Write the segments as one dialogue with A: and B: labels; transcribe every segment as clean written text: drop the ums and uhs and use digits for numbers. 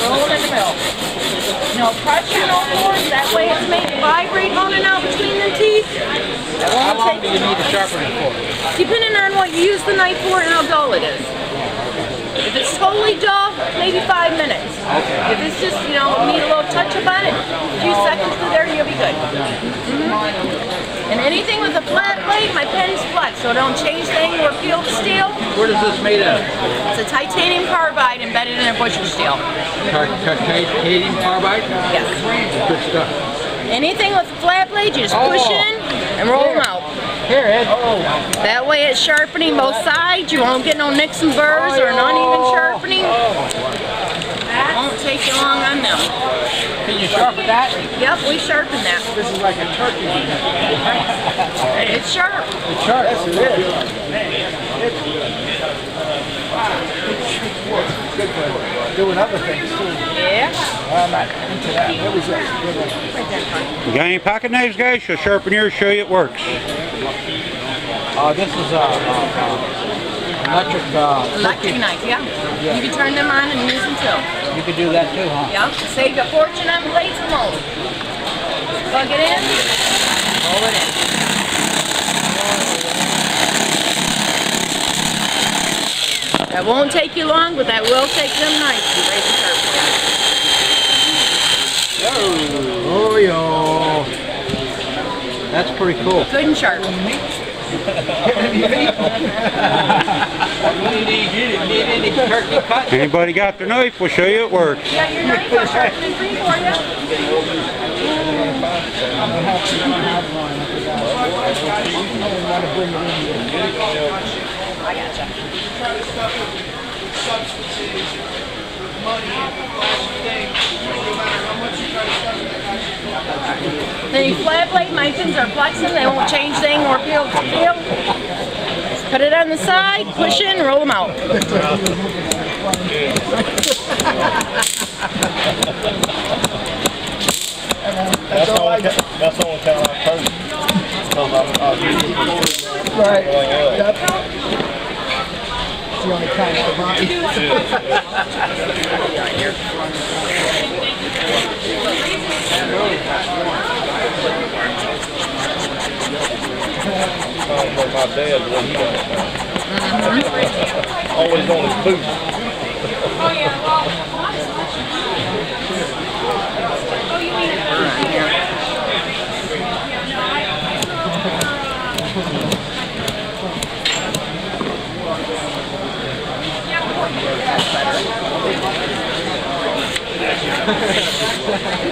A: roll it in the middle. No pressure, no force. That way it's made to vibrate on and out between the teeth.
B: How long do you need to sharpen it for?
A: Depending on what you use the knife for and how dull it is. If it's totally dull, maybe 5 minutes. If it's just, you know, need a little touch up on it, a few seconds to there, you'll be good. And anything with a flat blade, my pen's flat, so don't change things or peel the steel.
B: What is this made of?
A: It's a titanium carbide embedded in a butcher steel.
B: Titanium carbide?
A: Yes.
B: Good stuff.
A: Anything with a flat blade, you just push in and roll them out.
B: Here, Ed.
A: That way it's sharpening both sides. You won't get no nicks and burrs or not even sharpening. It won't take you long on them.
B: Can you sharpen that?
A: Yep, we sharpen that.
B: This is like a turkey.
A: It's sharp.
B: It's sharp. Yes, it is. Good for doing other things too.
A: Yeah.
B: I'm not into that. What was that?
C: You got any pocket knives, guys? She'll sharpen yours, show you it works.
B: This is electric
A: knife, yeah. You can turn them on and use them too.
B: You can do that too, huh?
A: Yep. Save a fortune on blades alone. Plug it in. Roll it in. That won't take you long, but that will take them nice to raise the sharp.
B: Oh, yo. That's pretty cool.
A: Good and sharp.
C: Anybody got their knife? We'll show you it works.
A: Yeah, your knife is sharpening free for you. I gotcha. Then you flat blade, my fins are flexing, they won't change thing or peel to peel. Put it on the side, push in, roll them out.
D: That's only kind of
B: Right. Yep. It's the only kind of body.
D: like my dad when he got always on his boots.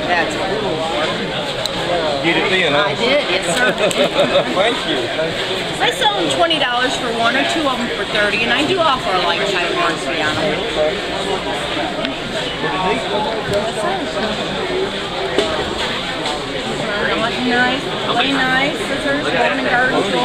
A: That's cool.
D: Get it in, huh?
A: I did, yes sir.
D: Thank you.
A: I sell them $20 for one or two of them for $30, and I do offer a lifetime warranty on them. Nice, play nice, scissors, garden, garden tool.